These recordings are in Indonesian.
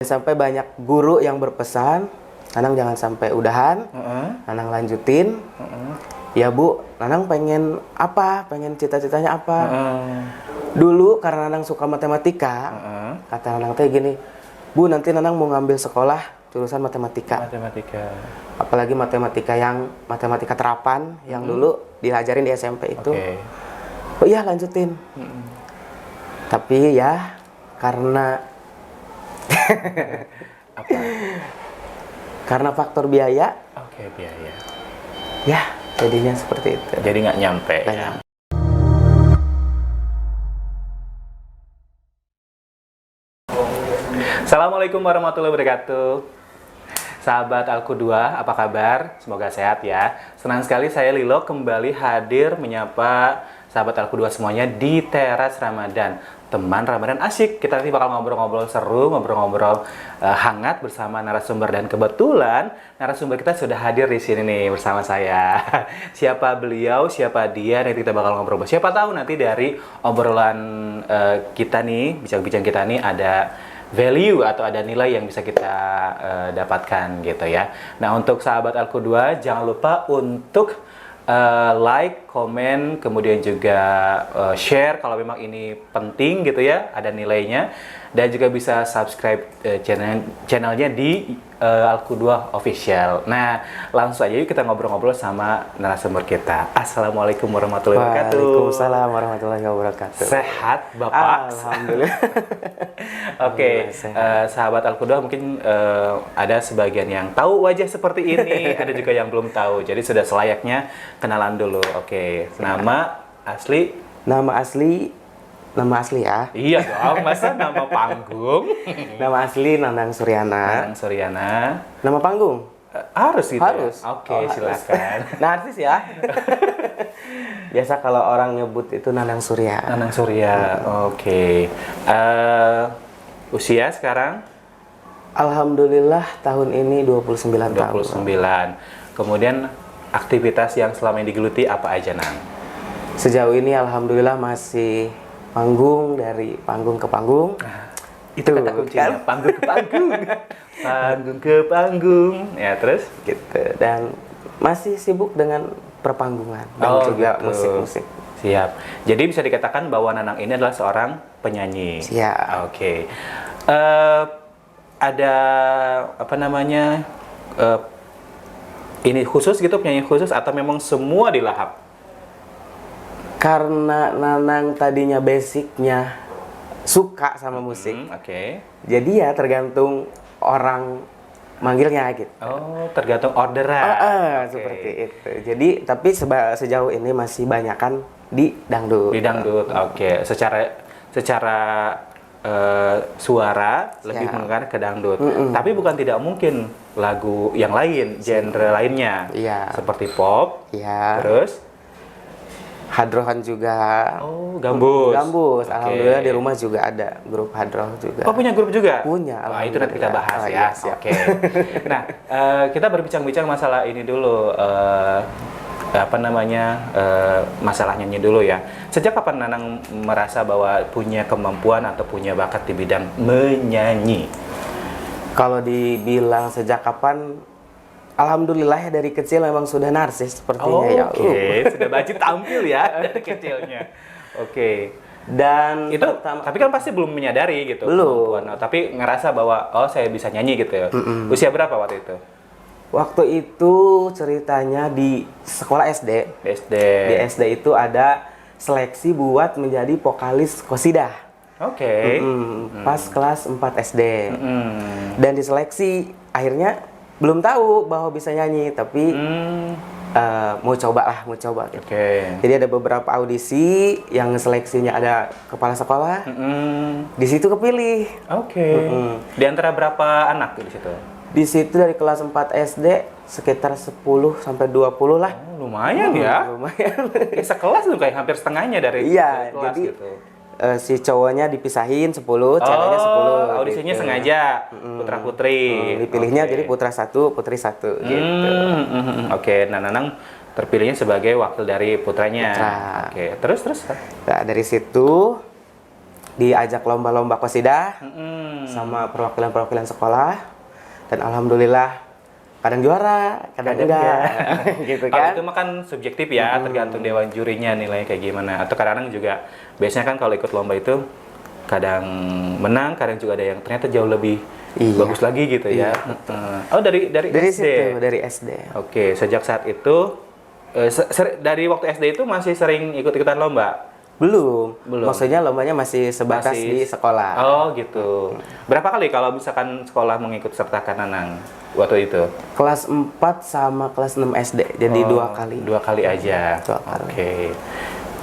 Sampai banyak guru yang berpesan, Nanang jangan sampai udahan, Nanang lanjutin. Ya Bu, Nanang pengen apa? Pengen cita-citanya apa? Dulu karena Nanang suka matematika, kata Nanang teh gini, Bu nanti Nanang mau ngambil sekolah jurusan matematika. Apalagi matematika terapan yang dulu diajarin di SMP itu. Oh iya lanjutin. Tapi ya karena Apa? Karena faktor biaya. Biaya. Ya, jadinya seperti itu. Jadi nggak nyampe. Nggak Ya. nyampe. Assalamualaikum warahmatullahi wabarakatuh. Sahabat Alku 2, apa kabar? Semoga sehat ya. Senang sekali saya Lilo kembali hadir menyapa sahabat Alku 2 semuanya di Teras Ramadan. Teman Ramadan asyik. Kita nanti bakal ngobrol-ngobrol seru, ngobrol-ngobrol hangat bersama narasumber, dan kebetulan narasumber kita sudah hadir di sini nih bersama saya. Siapa beliau, siapa dia, nanti kita bakal ngobrol. Siapa tahu nanti dari obrolan kita nih, bincang-bincang kita nih ada value atau ada nilai yang bisa kita dapatkan gitu ya. Nah, untuk sahabat Alku 2 jangan lupa untuk like, komen, kemudian juga share kalau memang ini penting gitu ya, ada nilainya, dan juga bisa subscribe channelnya di Alku 2 Official. Nah, langsung aja yuk kita ngobrol-ngobrol sama narasumber kita. Assalamualaikum warahmatullahi wabarakatuh. Waalaikumsalam warahmatullahi wabarakatuh. Sehat Bapak? Alhamdulillah. Oke, sahabat Alku 2 mungkin ada sebagian yang tahu wajah seperti ini, ada juga yang belum tahu. Jadi sudah selayaknya kenalan dulu. Oke, nama asli? Nama asli ya. Iya dong, masa nama panggung? Nama asli Nanang Suryana. Nanang Suryana. Nama panggung? Harus gitu. Harus. Ya? Oke, silakan. Narsis ya. Biasa kalau orang nyebut itu Nanang Surya. Nanang Surya. Oke. Usia sekarang? Alhamdulillah tahun ini 29 tahun. 29. Kemudian aktivitas yang selama ini digeluti apa aja, Nang? Sejauh ini alhamdulillah masih panggung, dari panggung ke panggung. Itu kata kuncinya, panggung ke panggung. Panggung ke panggung. Ya, terus? Gitu. Dan masih sibuk dengan perpanggungan dan juga gitu. musik-musik. Siap. Jadi bisa dikatakan bahwa Nanang ini adalah seorang penyanyi. Siap. Oke. Ada apa namanya? Ini khusus gitu, penyanyi khusus atau memang semua dilahap? Karena Nanang tadinya basicnya suka sama musik. Jadi ya tergantung orang manggilnya gitu. Oh, tergantung orderan. Seperti itu. Jadi tapi sejauh ini masih banyakan di dangdut. Di dangdut. Oke. Secara suara lebih mengarah ke dangdut. Tapi bukan tidak mungkin lagu yang lain, genre lainnya. Iya. Seperti pop. Iya. Terus hadrohan juga. Oh, gambus. Gambus. Alhamdulillah di rumah juga ada grup hadroh juga. Oh, punya grup juga? Punya. Wah, itu nanti kita bahas Iya, ya. siap. Oke. Nah, kita berbincang-bincang masalah ini dulu. Apa namanya, masalah nyanyi dulu ya. Sejak kapan Nanang merasa bahwa punya kemampuan atau punya bakat di bidang menyanyi? Kalau dibilang sejak kapan, alhamdulillah ya dari kecil memang sudah narsis sepertinya ya. Oke, sudah bajit tampil ya dari kecilnya. Oke. Dan Itu tapi kan pasti belum menyadari gitu belum. kemampuan. Tapi ngerasa bahwa oh saya bisa nyanyi gitu ya. Usia berapa waktu itu? Waktu itu ceritanya di sekolah SD. SD. Di SD itu ada seleksi buat menjadi vokalis qosidah. Oke. Pas kelas 4 SD. Dan diseleksi akhirnya belum tahu bahwa bisa nyanyi, tapi mau coba gitu. Jadi ada beberapa audisi yang seleksinya ada kepala sekolah. Di situ kepilih. Di antara berapa anak di situ? Di situ dari kelas 4 SD sekitar 10 sampai 20 lah. Oh, lumayan ya. Lumayan. Ya, sekelas tuh kayak hampir setengahnya dari iya, kelas jadi, gitu. Si cowoknya dipisahin 10, ceweknya 10. Audisinya gitu. sengaja putra-putri. Dipilihnya jadi putra 1, putri 1 gitu. Oke, nah Nanang terpilihnya sebagai wakil dari putranya. Putra. Oke, terus? Nah, dari situ diajak lomba-lomba qasidah Mm-mm. sama perwakilan-perwakilan sekolah, dan alhamdulillah kadang juara, kadang enggak. Gitu Kalau kan. itu mah kan subjektif ya, tergantung dewan jurinya nilainya kayak gimana. Atau kadang-kadang juga biasanya kan kalau ikut lomba itu kadang menang, kadang juga ada yang ternyata jauh lebih Iya. bagus lagi gitu ya. Oh dari Dari SD. situ, dari SD. Oke, sejak saat itu dari waktu SD itu masih sering ikut-ikutan lomba. Belum. Belum. Maksudnya lombanya masih sebatas Masih- di sekolah. Oh gitu. Berapa kali kalau misalkan sekolah mengikut sertakan Nanang waktu itu? Kelas 4 sama kelas 6 SD. Jadi Oh, 2 kali. 2 kali aja. 2 kali. Oke.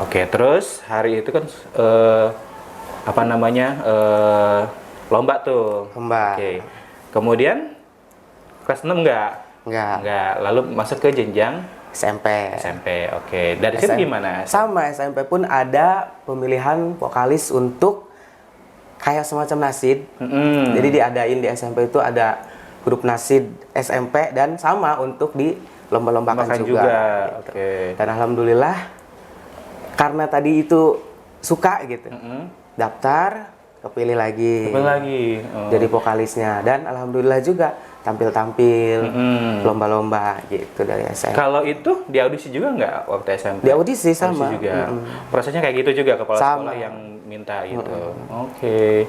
Oke, terus hari itu kan apa namanya? Lomba tuh. Lomba. Oke. Kemudian kelas 6 enggak? Enggak. Enggak. Lalu masuk ke jenjang SMP. SMP. Oke. Dari situ SMP. gimana? Sama SMP pun ada pemilihan vokalis untuk kayak semacam nasid. Mm-mm. Jadi diadain di SMP itu ada grup nasid SMP dan sama untuk di lomba-lombakan Makan juga. juga. Gitu. Oke. Dan alhamdulillah karena tadi itu suka gitu. Daftar, kepilih lagi. Apa lagi? Oh. Jadi vokalisnya, dan alhamdulillah juga tampil-tampil lomba-lomba gitu dari SMP. Kalau itu di audisi juga nggak waktu SMP? Di audisi sama. Audisi juga. Prosesnya kayak gitu juga, kepala Sama. sekolah yang minta gitu. Oke.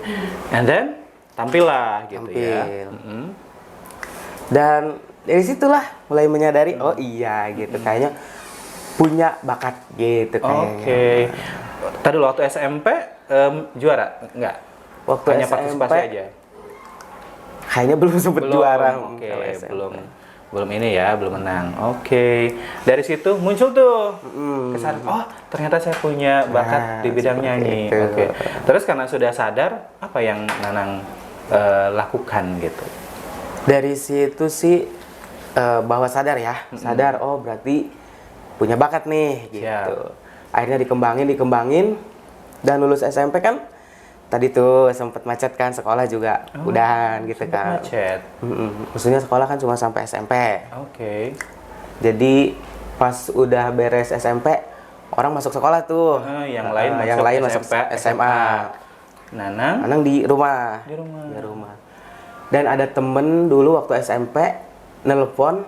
And then tampil lah gitu ya. Tampil. Dan dari situlah mulai menyadari, oh iya gitu, kayaknya punya bakat gitu kayaknya. Oke. Tadi lo waktu SMP juara nggak? Waktu Hanya SMP partisipasi aja. kayaknya belum sempet Belum. juara. Oke, kalau SMP. belum ini ya, belum menang. Oke. Dari situ muncul tuh kesan, oh ternyata saya punya bakat di bidang seperti nyanyi. itu. Oke. Terus karena sudah sadar, apa yang Nanang lakukan gitu? Dari situ sih bahwa sadar ya, sadar oh berarti punya bakat nih gitu. Siap. Akhirnya dikembangin dan lulus SMP kan tadi tuh sempet macet kan, sekolah juga udahan gitu kan. Macet. Maksudnya sekolah kan cuma sampai SMP. Oke. Jadi pas udah beres SMP orang masuk sekolah tuh. Yang lain masuk yang lain masuk SMP, SMA. Nanang Anang di rumah. di rumah. Di rumah. Dan ada temen dulu waktu SMP nelpon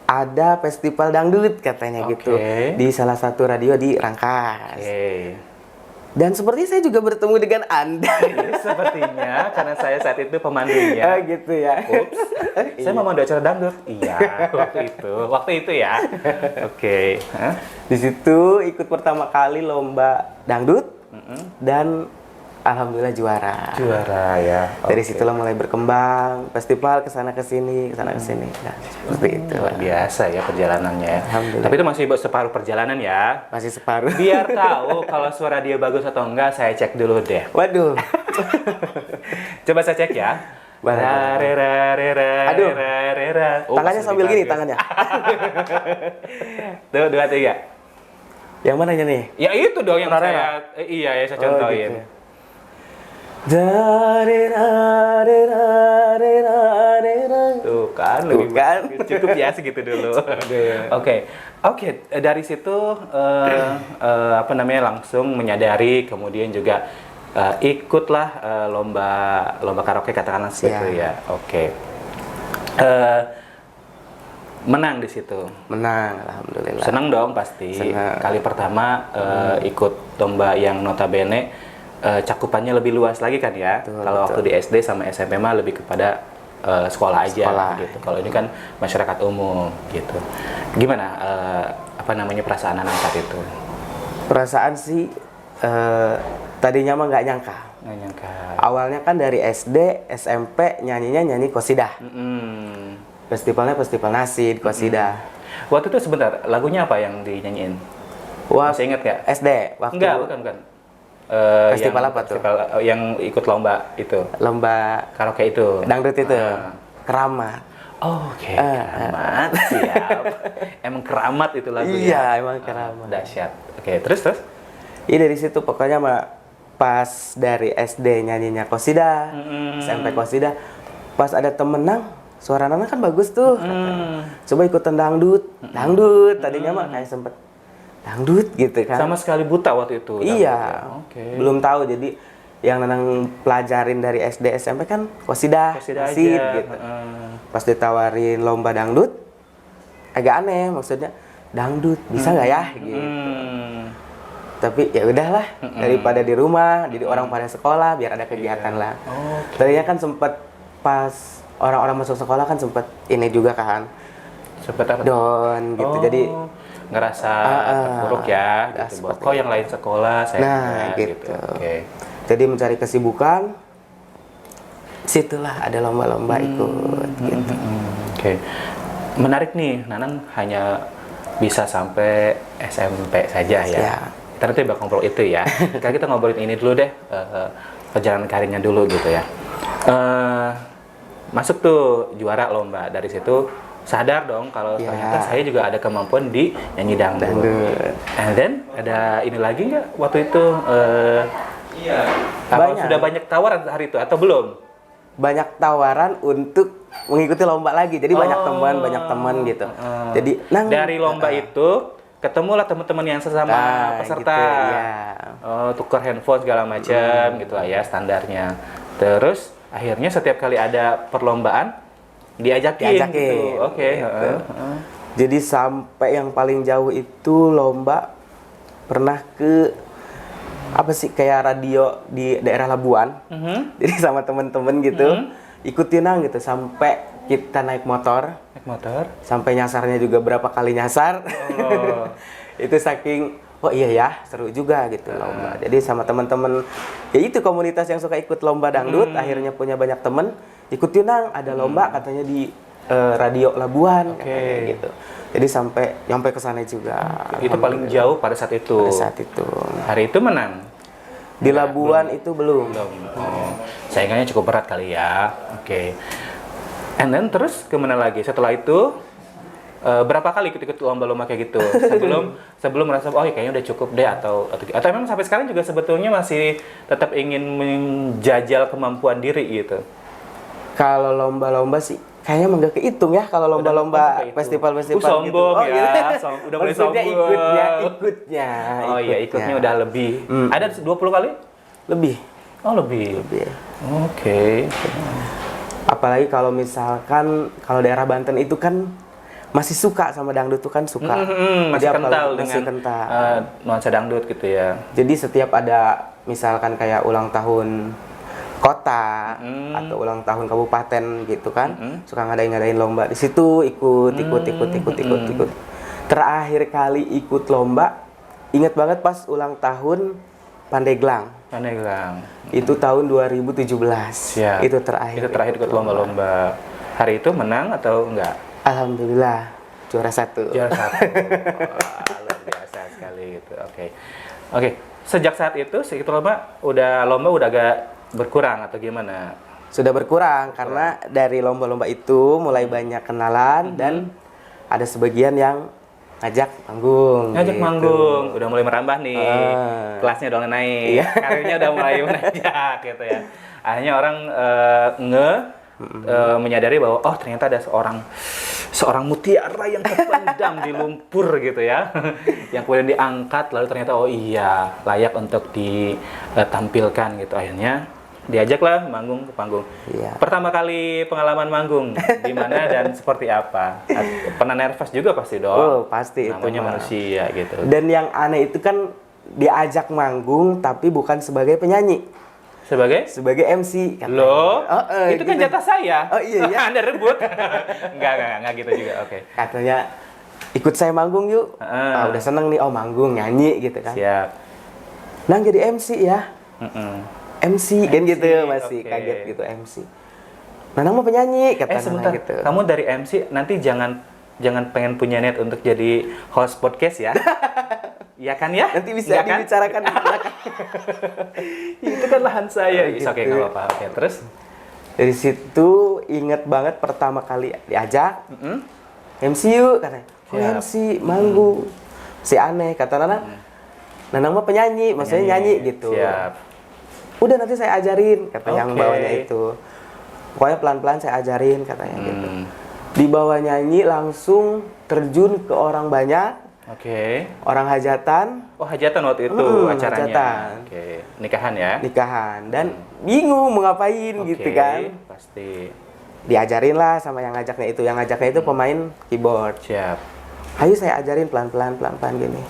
ada festival dangdut katanya gitu di salah satu radio di Rangkas. Oke. Dan seperti saya juga bertemu dengan Anda. Iya, sepertinya karena saya saat itu pemandunya. Gitu ya. Ups, saya mau memandu acara dangdut. Iya, waktu itu ya. Oke. Hah? Di situ ikut pertama kali lomba dangdut dan alhamdulillah juara. Juara ya. Dari Oke. situlah mulai berkembang, festival kesana kesini, kesana kesini. Nah, seperti itu. Luar biasa ya perjalanannya. Alhamdulillah. Tapi itu masih separuh perjalanan ya. Masih separuh. Biar tahu kalau suara dia bagus atau enggak, saya cek dulu deh. Waduh. Coba saya cek ya. Aduh. Oh, Tangannya masih sambil lebih gini, bagus. tangannya. Tuh, 2, 3. Yang mananya nih? Ya itu dong yang Rara. iya ya saya contohin. gitu ya. Da-re-ra-re-ra-re-ra-re-ra. Tuh kan, Tuh lebih kan. cukup ya segitu dulu. Oke, dari situ apa namanya langsung menyadari, kemudian juga ikutlah lomba karaoke katakanlah seperti itu ya. Oke. Menang di situ. Menang, alhamdulillah. Senang dong pasti. Senang. Kali pertama ikut lomba yang notabene cakupannya lebih luas lagi kan ya. Kalau waktu di SD sama SMP mah lebih kepada sekolah aja Sekolah. gitu. Kalau ini kan masyarakat umum gitu. Gimana apa namanya perasaan anak saat itu? Perasaan sih tadinya mah nggak nyangka. Nggak nyangka. Awalnya kan dari SD, SMP nyanyinya nyanyi qasidah. Festivalnya festival nasid, qasidah. Waktu itu sebentar, lagunya apa yang dinyanyiin? Wah, Masih ingat nggak? SD waktu Enggak, bukan. Festival apa tuh? Festival yang ikut lomba itu, lomba karaoke itu. dangdut itu, Keramat. Oke, keramat, siap. Emang keramat itu lagunya. Iya, emang Keramat. Dahsyat. Oke, terus? Iya, dari situ pokoknya mah pas dari SD nyanyinya qasidah, SMP qasidah, pas ada temenang, suara Nana kan bagus tuh. Katanya. Coba ikutan dangdut. Tadinya mah kayak sempet dangdut gitu kan. Sama sekali buta waktu itu. Iya. Oke. Belum tahu, jadi yang Nanang pelajarin dari SD SMP kan qasidah Qasidah nasid aja. gitu. Pas ditawarin lomba dangdut agak aneh, maksudnya dangdut bisa nggak ya gitu. Tapi ya udahlah, daripada di rumah jadi orang pada sekolah biar ada kegiatan lah. Tadinya kan sempet pas orang-orang masuk sekolah kan sempet ini juga kan Sempet apa? down gitu. Jadi ngerasa terpuruk ya gitu. Bahwa kok yang lain sekolah saya enggak, gitu. Oke. Jadi mencari kesibukan, situlah ada lomba-lomba ikut gitu. Oke. Menarik nih, Nanang hanya bisa sampai SMP saja ya. Ya. Kita nanti bakal ngobrol itu ya. Sekarang kita ngobrolin ini dulu deh, perjalanan karirnya dulu gitu ya. Masuk tuh juara lomba, dari situ sadar dong kalau ternyata saya juga ada kemampuan di nyanyi dangdut. And then ada ini lagi nggak waktu itu? Apa sudah banyak tawaran hari itu atau belum? Banyak tawaran untuk mengikuti lomba lagi, jadi banyak teman gitu. Jadi dari lomba itu ketemulah teman-teman yang sesama peserta. Gitu, ya. Tukar handphone segala macam gitu lah ya standarnya. Terus akhirnya setiap kali ada perlombaan diajakin. Gitu. Oke. Gitu. Jadi sampai yang paling jauh itu lomba pernah ke apa sih kayak radio di daerah Labuan. Jadi sama temen-temen gitu ikutin gitu sampai kita naik motor. Sampai nyasarnya juga berapa kali nyasar. Itu saking iya ya seru juga gitu lomba. Jadi sama teman-teman ya itu komunitas yang suka ikut lomba dangdut akhirnya punya banyak temen ikutin ada lomba katanya di radio Labuan katanya gitu. Jadi sampai ke sana juga. Itu paling jauh pada saat itu. Hari itu menang. Di Labuan itu belum. Saingannya cukup berat kali ya. Oke. And then terus kemana lagi? Setelah itu berapa kali ikut lomba-lomba kayak gitu? Sebelum merasa kayaknya udah cukup deh atau memang sampai sekarang juga sebetulnya masih tetap ingin menjajal kemampuan diri gitu. Kalau lomba-lomba sih kayaknya enggak kehitung ya kalau lomba-lomba festival-festival gitu. Sombong ya. Udah mulai sombong. Ikutnya. Ikutnya udah lebih. Ada 20 kali? Lebih. Lebih. Oke. Apalagi kalau misalkan kalau daerah Banten itu kan masih suka sama dangdut tuh kan suka. Masih kental dengan kental. nuansa dangdut gitu ya. Jadi setiap ada misalkan kayak ulang tahun kota atau ulang tahun kabupaten gitu kan, suka ngadain lomba di situ ikut. Terakhir kali ikut lomba, inget banget pas ulang tahun Pandeglang. Itu tahun 2017. Siap. Itu terakhir ikut lomba-lomba. Hari itu menang atau enggak? Alhamdulillah juara 1. Luar biasa sekali gitu. Oke. Sejak saat itu lomba udah agak berkurang atau gimana? Sudah berkurang karena dari lomba-lomba itu mulai banyak kenalan dan ada sebagian yang ngajak manggung. Udah mulai merambah nih. Kelasnya udah naik. Karirnya udah mulai menanjak gitu ya. Akhirnya orang menyadari bahwa ternyata ada seorang mutiara yang terpendam di lumpur gitu ya. Yang kemudian diangkat lalu ternyata layak untuk ditampilkan gitu. Akhirnya diajaklah manggung ke panggung. Pertama kali pengalaman manggung di mana dan seperti apa? Pernah nervous juga pasti dong. Pasti. Namanya itu manusia gitu. Dan yang aneh itu kan diajak manggung tapi bukan sebagai penyanyi. Sebagai MC katanya. Loh? Itu kan jatah saya. Iya. Anda rebut. Enggak gitu juga. Oke. Katanya ikut saya manggung yuk. Udah seneng nih manggung nyanyi gitu kan. Siap. Nang jadi MC ya. MC kan gitu masih kaget gitu MC. Nanang mau penyanyi kata sebentar. gitu. Kamu dari MC nanti jangan pengen punya niat untuk jadi host podcast ya. Iya kan ya? Nanti bisa dibicarakan di belakang. Itu kan lahan saya. Oke, nggak apa-apa. Oke, terus? Dari situ inget banget pertama kali diajak. MC yuk katanya. MC manggung. Si aneh kata Nanang. Nanang mah penyanyi, maksudnya nyanyi gitu. Siap. Udah nanti saya ajarin kata yang bawanya itu. Pokoknya pelan-pelan saya ajarin katanya gitu. Di bawah nyanyi langsung terjun ke orang banyak. Oke. Orang hajatan. Oh, hajatan waktu itu acaranya. Hajatan. Oke. Nikahan ya? Nikahan. Dan bingung mau ngapain gitu kan. Pasti. Diajarin lah sama yang ngajaknya itu. Yang ngajaknya itu pemain keyboard. Siap. Ayo saya ajarin pelan-pelan gini.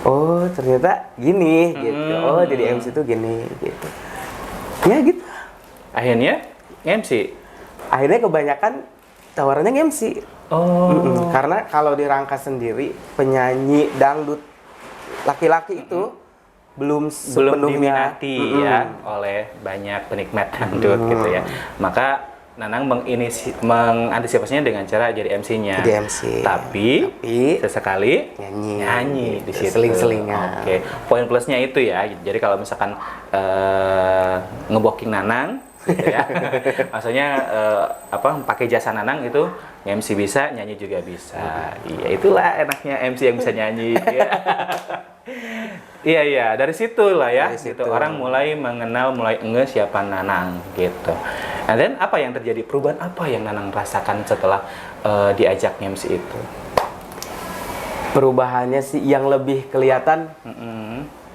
Oh ternyata gini gitu. Oh jadi MC itu gini gitu. Ya gitu. Akhirnya MC. Akhirnya kebanyakan tawarannya MC. Oh. Karena kalau di Rangka sendiri penyanyi dangdut laki-laki itu belum sepenuhnya diminati ya oleh banyak penikmat dangdut gitu ya. Maka Nanang mengantisipasinya dengan cara jadi MC-nya. Jadi MC. Tapi sesekali nyanyi di situ. Seling-selingan. Oke. Poin plusnya itu ya. Jadi kalau misalkan ngebooking Nanang gitu ya. Maksudnya pakai jasa Nanang itu MC bisa, nyanyi juga bisa. Iya, itulah enaknya MC yang bisa nyanyi. Iya, dari situ lah ya. Gitu. Orang mulai mengenal, mulai siapa Nanang gitu. And then apa yang terjadi? Perubahan apa yang Nanang rasakan setelah diajak MC itu? Perubahannya sih yang lebih kelihatan,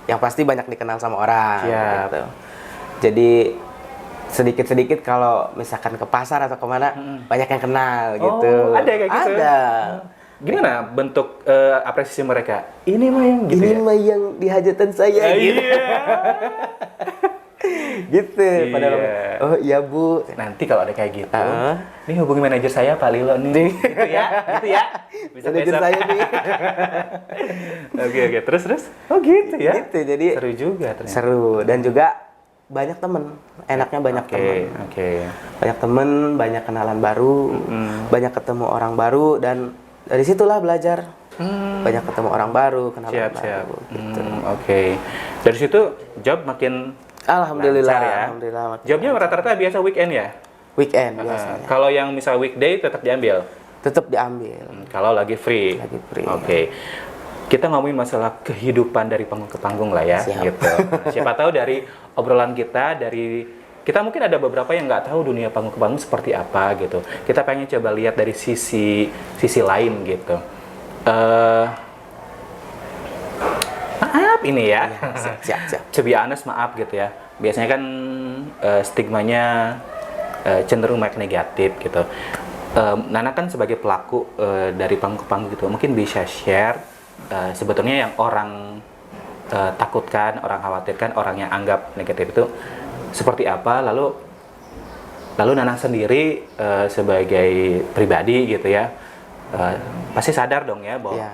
yang pasti banyak dikenal sama orang. Gitu. Jadi sedikit-sedikit kalau misalkan ke pasar atau kemana banyak yang kenal gitu. Ada kayak gitu? Ada. Gimana bentuk apresiasi mereka? Ini mah yang gitu ini mah yang di hajatan saya gitu. Gitu. Padahal oh iya Bu. Nanti kalau ada kayak gitu, nih hubungi manajer saya Pak Lilo nih. Gitu ya. Bisa manajer saya nih. Oke. Terus. Oh gitu ya. Gitu. Jadi seru juga ternyata. Seru dan juga banyak temen. Enaknya banyak temen. Banyak temen, banyak kenalan baru, banyak ketemu orang baru dan dari situlah belajar. Banyak ketemu orang baru, kenalan baru. Gitu. Oke. Dari situ job makin Alhamdulillah lancar ya. Alhamdulillah. Jobnya rata-rata biasa weekend ya? Weekend biasanya. Kalau yang misal weekday tetap diambil? Tetap diambil. Kalau lagi free? Lagi free. Oke. Kita ngomongin masalah kehidupan dari panggung ke panggung lah ya. Siap. Gitu. Siapa tahu dari obrolan kita, kita mungkin ada beberapa yang nggak tahu dunia panggung ke panggung seperti apa gitu. Kita pengen coba lihat dari sisi lain gitu. Maaf ini ya. Siap. To be honest, maaf gitu ya. Biasanya kan stigmanya cenderung negatif gitu. Nana kan sebagai pelaku dari panggung ke panggung gitu, mungkin bisa share sebetulnya yang orang takutkan, orang khawatirkan, orang yang anggap negatif itu seperti apa. Lalu Nana sendiri sebagai pribadi gitu ya, pasti sadar dong ya bahwa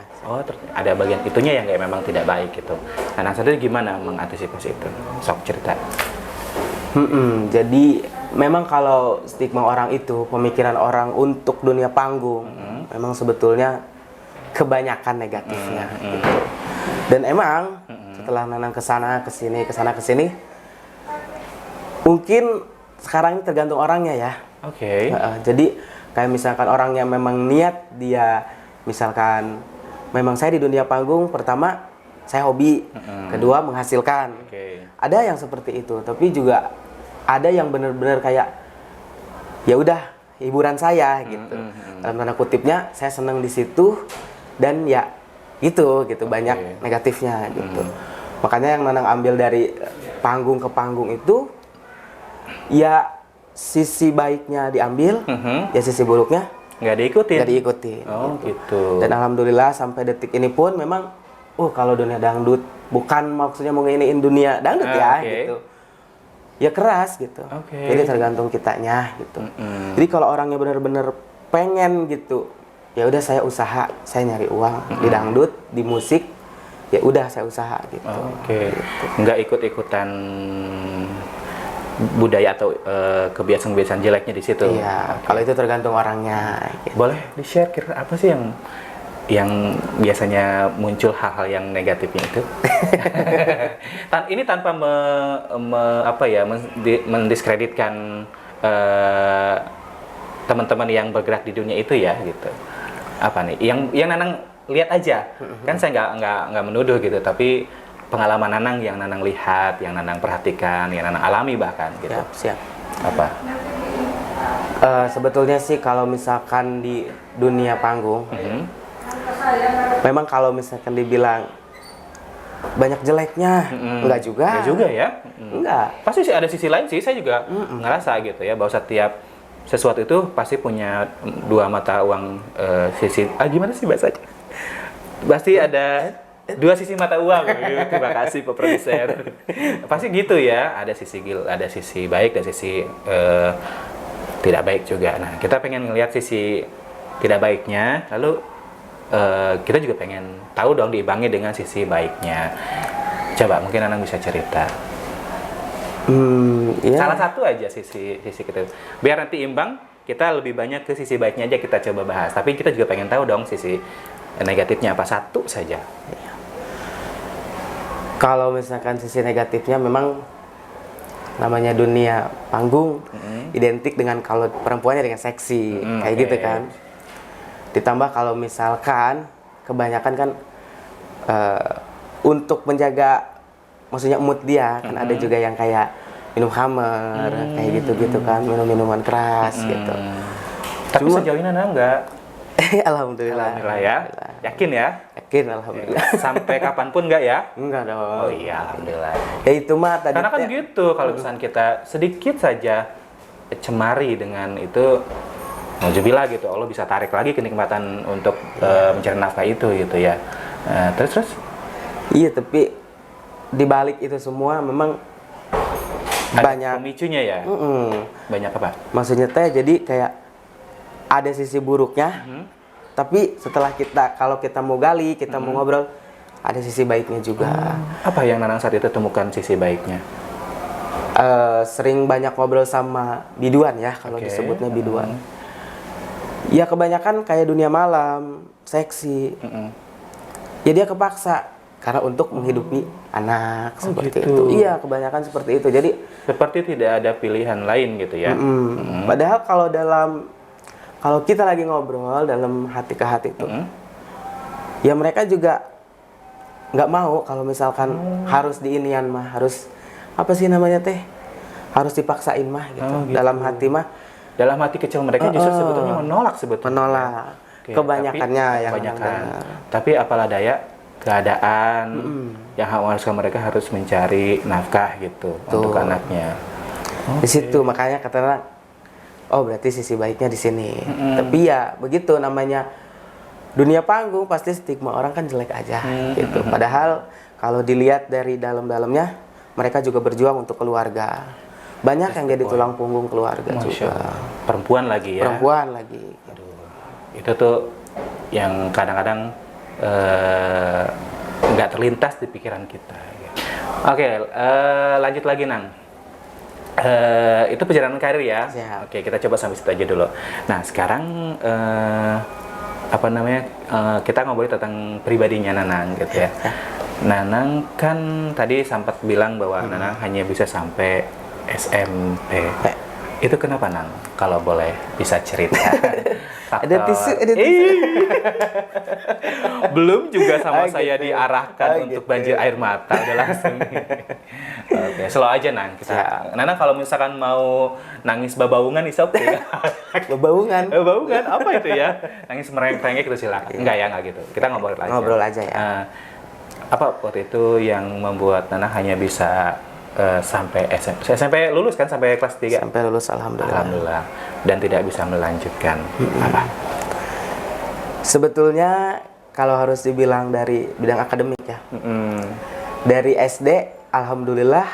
ada bagian itunya yang memang tidak baik gitu. Nana sendiri gimana mengantisipasi itu? Sok cerita. Jadi memang kalau stigma orang itu, pemikiran orang untuk dunia panggung, memang sebetulnya kebanyakan negatifnya. Gitu. Dan emang setelah Nanang kesana kesini, mungkin sekarang ini tergantung orangnya ya. Oke. Jadi kayak misalkan orang yang memang niat dia, misalkan memang saya di dunia panggung, pertama saya hobi, kedua menghasilkan. Ada yang seperti itu, tapi juga ada yang benar-benar kayak ya udah hiburan saya gitu. Dalam tanda kutipnya saya senang di situ dan ya gitu banyak negatifnya gitu. Makanya yang Nanang ambil dari panggung ke panggung itu ya sisi baiknya diambil, ya sisi buruknya nggak diikutin. Oh gitu. Dan alhamdulillah sampai detik ini pun memang kalau dunia dangdut bukan maksudnya mau nginiin dunia dangdut gitu. Ya keras gitu. Jadi tergantung kitanya gitu. Jadi kalau orangnya benar-benar pengen gitu, ya udah saya usaha, saya nyari uang di dangdut, di musik, ya udah saya usaha gitu. Gitu. Nggak ikut-ikutan budaya atau kebiasaan-kebiasaan jeleknya di situ. Iya, kalau itu tergantung orangnya. Gitu. Boleh di-share kira apa sih yang biasanya muncul hal-hal yang negatifnya itu? Ini tanpa mendiskreditkan teman-teman yang bergerak di dunia itu ya gitu. Apa nih? Yang Nanang lihat aja. Kan saya nggak menuduh gitu, tapi pengalaman Nanang yang Nanang lihat, yang Nanang perhatikan, yang Nanang alami bahkan gitu. Siap. Apa? Sebetulnya sih kalau misalkan di dunia panggung, memang kalau misalkan dibilang banyak jeleknya, enggak juga. Enggak juga ya? Enggak. Pasti sih ada sisi lain sih, saya juga ngerasa gitu ya, bahwa setiap sesuatu itu pasti punya dua mata uang, sisi, gimana sih bahasanya? Pasti ada dua sisi mata uang. Terima kasih Pak Produser. Pasti gitu ya, ada sisi baik dan sisi tidak baik juga. Nah, kita pengen ngelihat sisi tidak baiknya, lalu kita juga pengen tahu dong diimbangi dengan sisi baiknya. Coba mungkin Anang bisa cerita. Ya. Salah satu aja sisi kita. Biar nanti imbang, kita lebih banyak ke sisi baiknya aja kita coba bahas. Tapi kita juga pengen tahu dong sisi negatifnya apa, satu saja. Kalau misalkan sisi negatifnya memang namanya dunia panggung identik dengan kalau perempuannya dengan seksi kayak gitu kan. Ditambah kalau misalkan kebanyakan kan untuk menjaga maksudnya mood dia kan ada juga yang kayak minum khamer kayak gitu-gitu kan, minum minuman keras gitu. Tapi sejauh ini Anda enggak? Alhamdulillah. Alhamdulillah ya. Yakin ya? Yakin alhamdulillah. Sampai kapanpun enggak ya? Enggak dong. Oh iya, alhamdulillah. Ya itu mah tadi. Karena kan gitu, kalau misalnya kita sedikit saja cemari dengan itu, nauzubillah gitu, Allah bisa tarik lagi kenikmatan untuk mencari nafkah itu gitu ya. Terus? Iya, tapi di balik itu semua memang ada banyak pemicunya ya. Banyak apa? Maksudnya teh jadi kayak ada sisi buruknya, tapi setelah kalau kita mau gali, kita mau ngobrol, ada sisi baiknya juga. Apa yang Nanang saat itu temukan sisi baiknya? Sering banyak ngobrol sama biduan ya, kalau disebutnya biduan. Ya kebanyakan kayak dunia malam, seksi. Ya dia kepaksa karena untuk menghidupi anak seperti gitu. itu. Iya, kebanyakan seperti itu. Jadi seperti tidak ada pilihan lain gitu ya. Padahal kalau kita lagi ngobrol dalam hati ke hati itu, ya mereka juga nggak mau kalau misalkan harus diinian mah, harus apa sih namanya teh, harus dipaksain mah gitu. Dalam hati mah. Dalam hati kecil mereka justru sebetulnya menolak sebetulnya. Menolak. Kebanyakannya yang Tapi apalah daya, keadaan yang haruskan mereka harus mencari nafkah gitu untuk anaknya. Di situ makanya katanya, oh berarti sisi baiknya di sini. Tapi ya begitu namanya dunia panggung, pasti stigma orang kan jelek aja gitu. Padahal kalau dilihat dari dalam-dalamnya, mereka juga berjuang untuk keluarga. Banyak yang jadi tulang punggung keluarga juga. Perempuan lagi ya. Perempuan lagi. Aduh, itu tuh yang kadang-kadang nggak terlintas di pikiran kita. Oke, lanjut lagi Nang. Itu perjalanan karir ya. Siap. Oke, kita coba sampai situ aja dulu. Nah, sekarang kita ngobrol tentang pribadinya Nanang gitu ya. Nanang kan tadi sempat bilang bahwa Nanang hanya bisa sampai SMP. Itu kenapa Nang? Kalau boleh bisa cerita. Ada tisu. Belum juga sama saya diarahkan untuk banjir air mata, udah langsung. Oke, slow aja Nang. Nana kalau misalkan mau nangis babaungan is okay. Babaungan. Babaungan apa itu ya? Nangis merengek-rengek itu silakan. Enggak ya, enggak gitu. Kita ngobrol aja. Ngobrol aja ya. Apa waktu itu yang membuat Nana hanya bisa sampai SMP? SMP lulus kan sampai kelas 3? Sampai lulus alhamdulillah. Alhamdulillah. Dan tidak bisa melanjutkan. Apa? Sebetulnya kalau harus dibilang dari bidang akademik ya. Dari SD alhamdulillah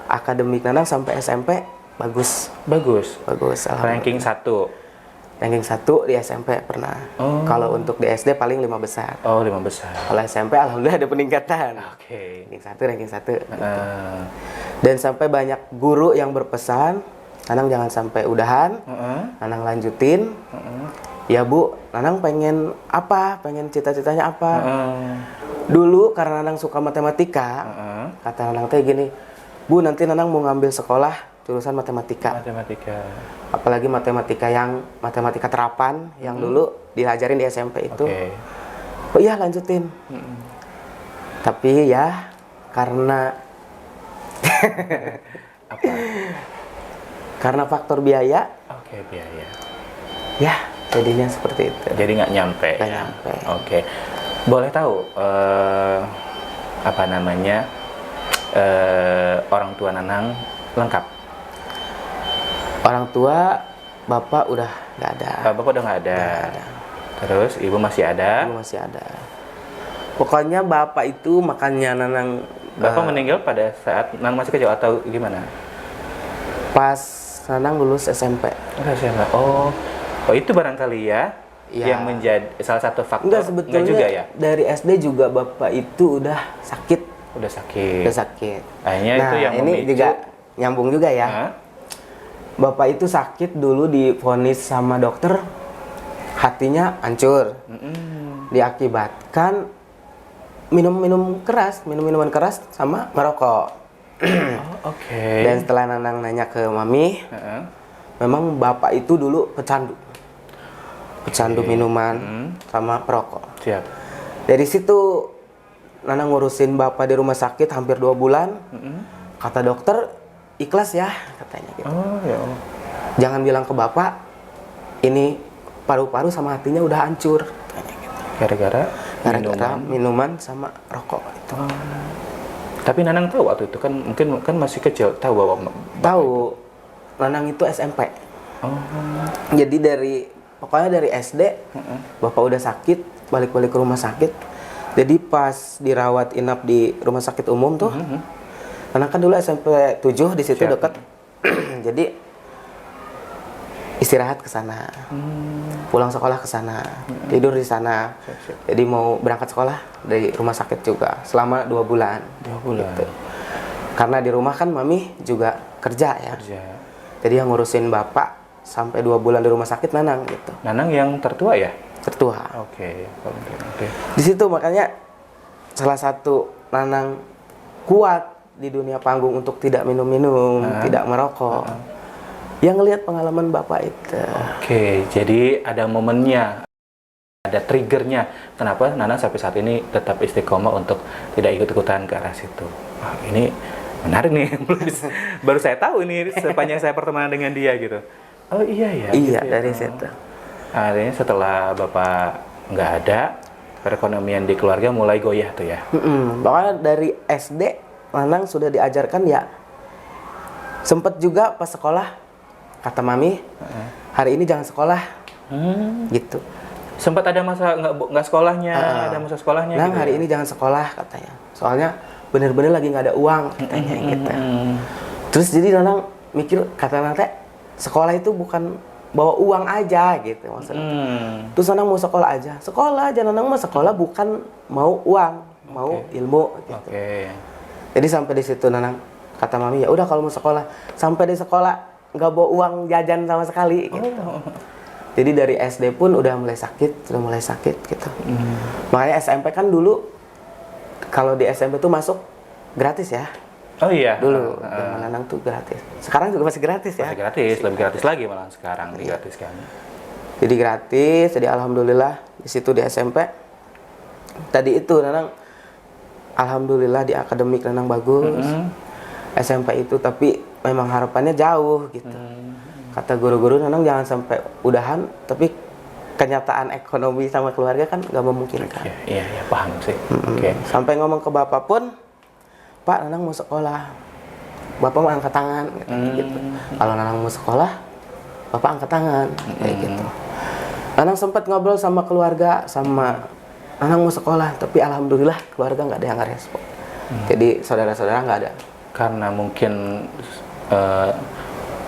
akademik Nanang sampai SMP bagus. Alhamdulillah. Ranking 1. Ranking 1 di SMP pernah. Kalau untuk di SD paling 5 besar. Oh, 5 besar. Kalau SMP alhamdulillah ada peningkatan. Oke. Ranking 1. Gitu. Dan sampai banyak guru yang berpesan, Nanang jangan sampai udahan, Nanang lanjutin. Ya Bu, Nanang pengen apa? Pengen cita-citanya apa? Dulu karena Nanang suka matematika, kata Nanang teh gini, Bu nanti Nanang mau ngambil sekolah jurusan matematika. Apalagi matematika terapan yang dulu diajarin di SMP itu. Oh iya lanjutin. Tapi ya karena apa? Karena faktor biaya. Biaya. Ya jadinya seperti itu. Jadi nggak nyampe. Nggak Ya? nyampe. Oke. Boleh tahu apa namanya orang tua Nanang lengkap? Orang tua bapak udah nggak ada. Bapak udah nggak ada. Nggak ada. Terus ibu masih ada. Ibu masih ada. Pokoknya bapak itu makannya Nanang Bapak meninggal pada saat Nanang masih kecil atau gimana? pas Nanang lulus SMP. Oh, itu barangkali ya, Ya. yang menjadi salah satu faktor. Enggak, sebetulnya juga ya. dari SD juga bapak itu udah sakit. Udah sakit. Udah sakit. Akhirnya Nah, itu yang ini memicu. juga nyambung juga ya. Hah? Bapak itu sakit dulu divonis sama dokter, hatinya hancur. Diakibatkan minum minuman keras sama merokok. Oh, oke. Dan setelah Nanang nanya ke Mami, Heeh. memang bapak itu dulu pecandu minuman sama perokok. Siap. Dari situ Nanang ngurusin bapak di rumah sakit hampir 2 bulan. Kata dokter, ikhlas ya katanya gitu. Oh ya Allah. Jangan bilang ke bapak, ini paru-paru sama hatinya udah hancur katanya gitu. Gara-gara Minuman sama rokok itu. Tapi Nanang tahu waktu itu kan mungkin kan masih kecil tahu bahwa Tahu, Nanang itu SMP. Oh. Jadi pokoknya dari SD, bapak udah sakit, balik-balik ke rumah sakit. Jadi pas dirawat inap di rumah sakit umum tuh, Nanang kan dulu SMP 7 di situ Siap. dekat. Jadi istirahat ke sana. Pulang sekolah ke sana, tidur di sana. Siap. Jadi mau berangkat sekolah dari rumah sakit juga selama 2 bulan. 2 bulan. Gitu. Karena di rumah kan Mami juga kerja ya. Kerja. Jadi yang ngurusin bapak sampai 2 bulan di rumah sakit Nanang gitu. Nanang yang tertua ya? Tertua. Oke. Di situ makanya salah satu Nanang kuat di dunia panggung untuk tidak minum-minum, tidak merokok. Yang ngelihat pengalaman bapak itu. Oke, jadi ada momennya, ada triggernya. Kenapa Nanang sampai saat ini tetap istiqomah untuk tidak ikut-ikutan ke arah situ? Wah, ini menarik nih. Baru saya tahu ini sepanjang saya pertemanan dengan dia gitu. Oh iya ya. Iya, gitu ya. dari situ. Akhirnya setelah bapak nggak ada, perekonomian di keluarga mulai goyah tuh ya. Bahkan dari SD Nanang sudah diajarkan ya. Sempet juga pas sekolah kata Mami, hari ini jangan sekolah. Gitu. Sempat ada masa nggak sekolahnya, ada masa sekolahnya. Nang, gitu hari ya? ini jangan sekolah katanya. Soalnya bener-bener lagi nggak ada uang katanya gitu. Terus jadi Nanang mikir, kata Nate, sekolah itu bukan bawa uang aja gitu maksudnya. Terus Nanang mau sekolah aja. Sekolah aja, Nanang mah sekolah bukan mau uang, mau ilmu gitu. Oke. Jadi sampai di situ Nanang kata Mami, ya udah kalau mau sekolah, sampai di sekolah nggak bawa uang jajan sama sekali gitu. Jadi dari SD pun udah mulai sakit gitu. Makanya SMP kan dulu kalau di SMP tuh masuk gratis ya. Oh iya. Dulu zaman Nanang tuh gratis. Sekarang juga masih gratis ya. Masih gratis, lebih gratis lagi malah sekarang digratiskan. Jadi gratis, jadi alhamdulillah di situ di SMP. Tadi itu Nanang alhamdulillah di akademik Nanang bagus. SMP itu tapi memang harapannya jauh gitu. Kata guru-guru Nanang jangan sampai udahan, tapi kenyataan ekonomi sama keluarga kan nggak memungkinkan. Iya, paham sih. Oke. Sampai ngomong ke bapak pun, Pak, Nanang mau sekolah. Bapak mau angkat tangan gitu. Kalau Nanang mau sekolah, bapak angkat tangan kayak gitu. Nanang sempat ngobrol sama keluarga, sama Nanang mau sekolah, tapi alhamdulillah keluarga nggak ada yang ngerespon. Jadi saudara-saudara nggak ada. Karena mungkin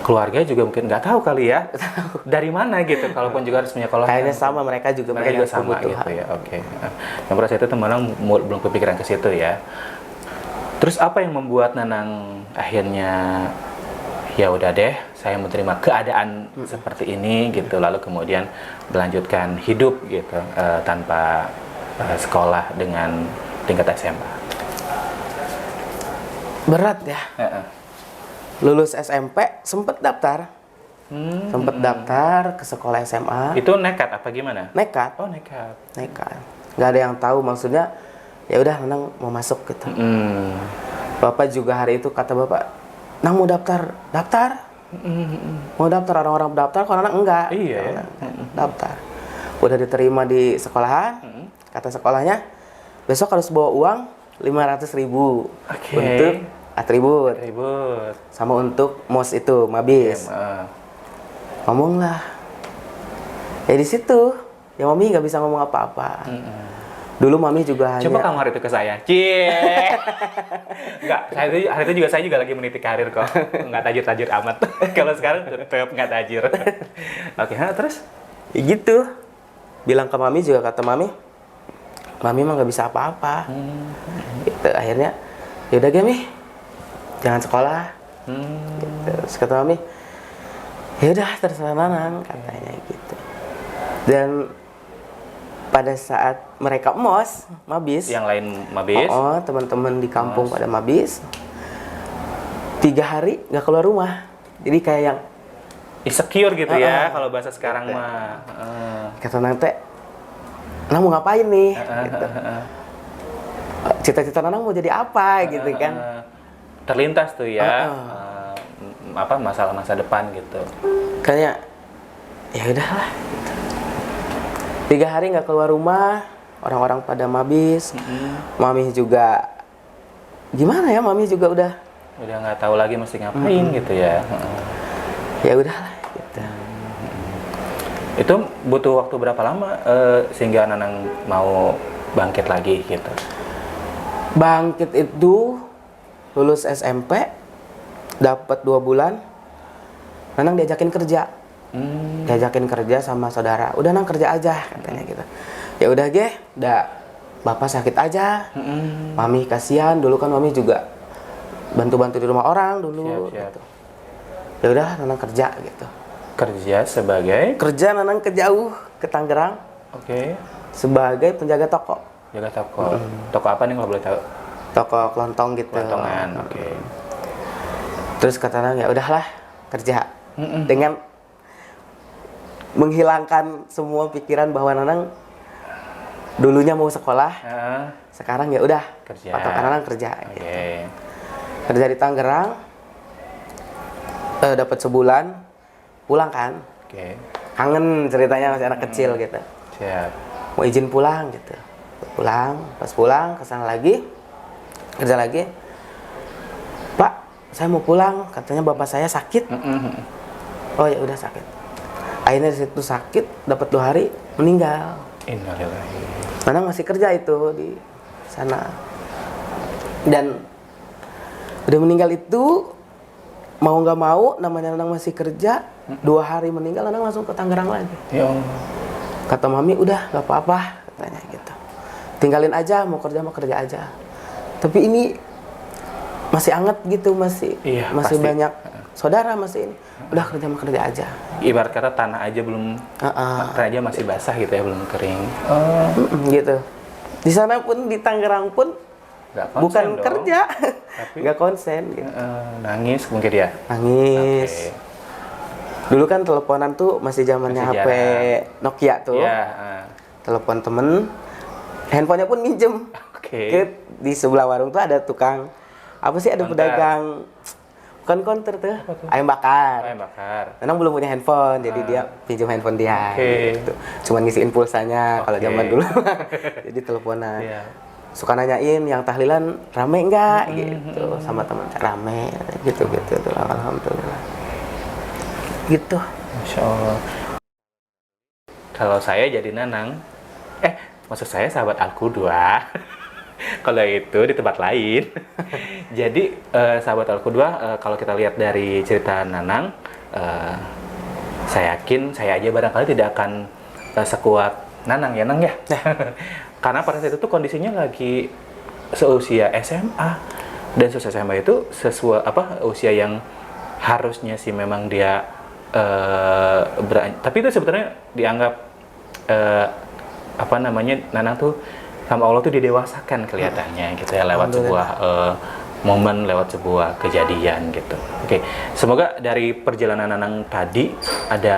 keluarga juga mungkin nggak tahu kali ya dari mana gitu. Kalaupun juga harus menyekolahkan. Kayaknya sama, mereka juga sama kebutuhan. gitu ya. Oke. Yang pada saat itu Nanang belum kepikiran ke situ ya. Terus apa yang membuat Nanang akhirnya ya udah deh, saya menerima keadaan seperti ini gitu, lalu kemudian melanjutkan hidup gitu tanpa sekolah dengan tingkat SMA. Berat ya. Lulus SMP sempet daftar. Sempet daftar ke sekolah SMA. Itu nekat apa gimana? Nekat. Oh, nekat. Nggak ada yang tahu, maksudnya ya udah Nanang mau masuk gitu. Bapak juga hari itu kata bapak, Nang mau daftar. Mau daftar, orang-orang daftar, kalau Nanang enggak. Iya ya. Daftar. Udah diterima di sekolahan, kata sekolahnya, besok harus bawa uang 500.000 Oke. untuk atribut. Ribut. Sama untuk MOS itu, Mabis. Ngomong lah. Ya di situ, ya Mami nggak bisa ngomong apa-apa. Dulu Mami juga Coba hanya... kamu hari itu ke saya. Cie. Enggak, hari itu juga saya juga lagi meniti karir kok. Enggak tajir-tajir amat. Kalau sekarang tetap enggak tajir. Oke, terus? Ya gitu. Bilang ke Mami juga, kata Mami mah nggak bisa apa-apa. Gitu, akhirnya, yaudah Gemi, jangan sekolah. Gitu. Terus kata Mami, yaudah terserah Nanang, katanya gitu. Dan pada saat mereka MOS, Mabis, Yang lain Mabis? teman-teman di kampung pada Mabis, 3 hari nggak keluar rumah. Jadi kayak yang Insecure gitu ya, kalau bahasa sekarang gitu. mah. Kata Nanang, Nanang mau ngapain nih? Gitu. Cita-cita Nanang mau jadi apa gitu kan? Terlintas tuh ya, apa masalah masa depan gitu. Kayaknya ya udahlah. Gitu. 3 hari nggak keluar rumah, orang-orang pada Mabis, Mami juga gimana ya? Mami juga udah nggak tahu lagi mesti ngapain gitu ya. ya udahlah. Gitu. Itu butuh waktu berapa lama sehingga Nanang mau bangkit lagi gitu? Bangkit itu lulus SMP, dapat 2 bulan, Nanang diajakin kerja. Diajakin kerja sama saudara. Udah Nang kerja aja katanya gitu. Ya udah bapak sakit aja. Mami kasihan, dulu kan Mami juga bantu-bantu di rumah orang dulu. Siap. Gitu. Ya udah Nanang kerja gitu. Kerja sebagai? Kerja Nanang ke jauh ke Tangerang. Oke. Sebagai penjaga toko. Jaga toko. Toko apa nih kalau boleh tahu? Toko kelontong gitu. Kelontongan. Oke. Terus kata Nanang, ya udahlah kerja. Dengan menghilangkan semua pikiran bahwa Nanang dulunya mau sekolah, sekarang ya udah Kerja. patokan Nanang kerja. Oke. Gitu. Kerja di Tangerang, dapat sebulan, pulang kan, Oke. kangen ceritanya masih anak kecil gitu, Siap. mau izin pulang gitu, pas pulang kesana lagi, kerja lagi, Pak, saya mau pulang, katanya bapak saya sakit. Oh ya udah sakit. Akhirnya di situ sakit, dapat 2 hari, meninggal. Innalillahi. Nanang masih kerja itu di sana. Dan udah meninggal itu, mau nggak mau, namanya Nanang masih kerja, 2 hari meninggal, Nanang langsung ke Tangerang lagi. Ya Allah. Kata Mami, udah nggak apa-apa, katanya gitu. Tinggalin aja, mau kerja aja. Tapi ini masih anget gitu, masih Pasti. banyak saudara masih ini. Udah kerja aja. Ibarat kata tanah aja belum, tanah aja masih basah gitu ya, belum kering. Gitu. Di sana pun, di Tangerang pun Nggak konsen bukan dong. kerja, Tapi nggak konsen gitu. nangis mungkin ya. Nangis. Oke. Dulu kan teleponan tuh masih zamannya Masih HP Nokia tuh. Iya. Telepon temen, handphonenya pun minjem. Oke. Di sebelah warung tuh ada tukang, apa sih, ada Konter. pedagang, bukan konter tuh, ayam bakar. Ayam bakar. Nanang belum punya handphone, jadi dia pinjam handphone dia. Oke. Gitu. Cuman ngisiin pulsanya kalau Oke. zaman dulu. Jadi teleponan. Iya. Suka nanyain yang tahlilan rame enggak gitu, sama teman rame gitu tuh, alhamdulillah. Gitu. Masya Allah. Kalau saya jadi Nanang, maksud saya sahabat Alku 2. Kalau itu di tempat lain. Jadi sahabat Alku 2, kalau kita lihat dari cerita Nanang, saya yakin saya aja barangkali tidak akan sekuat Nanang ya, Nang ya. Karena pada saat itu kondisinya lagi seusia SMA, dan seusia SMA itu sesuai usia yang harusnya sih memang dia tapi itu sebenarnya dianggap Nanang tuh sama Allah tuh didewasakan kelihatannya gitu ya, lewat sebuah momen, lewat sebuah kejadian gitu. Oke, semoga dari perjalanan Nanang tadi ada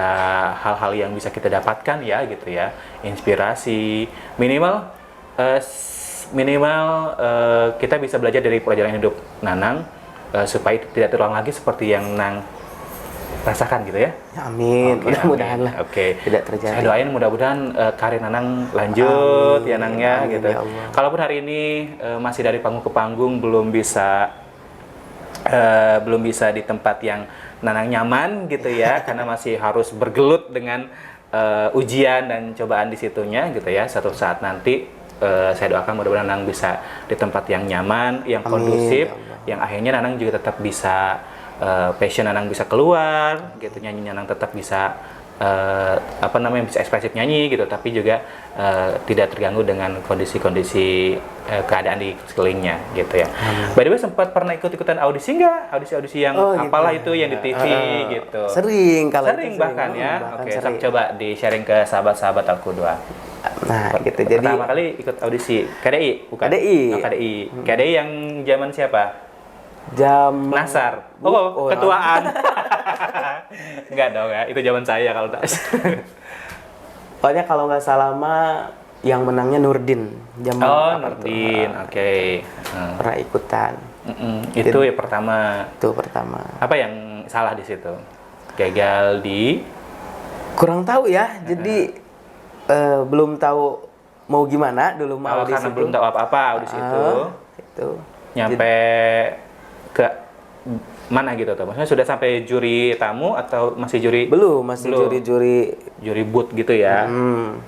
hal-hal yang bisa kita dapatkan ya gitu ya, inspirasi minimal kita bisa belajar dari perjalanan hidup Nanang supaya tidak terulang lagi seperti yang Nang rasakan gitu ya. Amin. Oke, Mudah-mudahan amin. lah. Oke. Tidak terjadi. Saya doain mudah-mudahan karir Nanang lanjut Amin. ya Nang ya Amin, gitu. ya Allah. Kalaupun hari ini masih dari panggung ke panggung belum bisa di tempat yang Nanang nyaman gitu ya karena masih harus bergelut dengan ujian dan cobaan di situnya gitu ya. Suatu saat nanti saya doakan mudah-mudahan Nanang bisa di tempat yang nyaman, yang Amin, kondusif, ya Allah. yang akhirnya Nanang juga tetap bisa passion Nanang bisa keluar gitu, nyanyi Nanang tetap bisa bisa ekspresif nyanyi gitu, tapi juga tidak terganggu dengan kondisi-kondisi keadaan di sekelilingnya gitu ya. By the way, sempat pernah ikut-ikutan audisi nggak? Audisi-audisi yang apalah gitu. itu yang di TV gitu. Sering kalau Sering itu bahkan ya. bahkan Oke, sering. coba di-sharing ke sahabat-sahabat Alku 2. Nah, gitu. Jadi Pertama kali ikut audisi KDI, bukan? KDI. Oh, KDI. KDI yang zaman siapa? jam Nasar. Ketuaan. Enggak dong ya, itu zaman saya kalau tak. Pokoknya kalau nggak salah mah yang menangnya Nurdin. Zaman Oh, apa tuh? Nurdin. Oke. Pernah ikutan. Itu ya pertama. Itu pertama. Apa yang salah di situ? Gagal di Kurang tahu ya. Jadi belum tahu mau gimana dulu mau audisi karena itu. belum tahu apa-apa audisi itu. Itu. Nyampe ke mana gitu tuh? Maksudnya sudah sampai juri tamu atau masih juri? Belum, masih Belum. juri-juri. Juri boot gitu ya.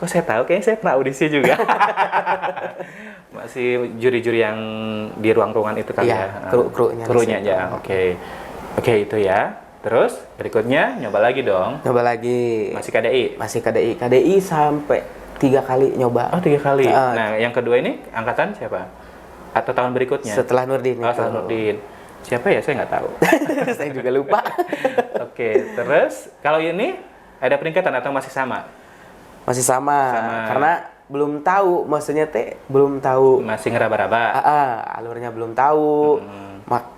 Kok saya tahu? Kayaknya saya pernah audisi juga. Masih juri-juri yang di ruang-ruangan itu kali Iya, ya. kru-krunya di Krunya situ. aja. Oke. Oke, itu ya. Terus berikutnya nyoba lagi dong. Nyoba lagi. Masih KDI. Masih KDI. KDI sampai 3 kali nyoba. Oh, 3 kali. Ah. Nah, yang kedua ini angkatan siapa? Atau tahun berikutnya? Setelah Nurdin Oh, itu. setelah Nurdin. Siapa ya? Saya nggak tahu. Saya juga lupa. Oke, terus kalau ini ada peningkatan atau masih sama? Masih sama. Karena belum tahu, maksudnya belum tahu. Masih ngeraba-raba. Alurnya belum tahu.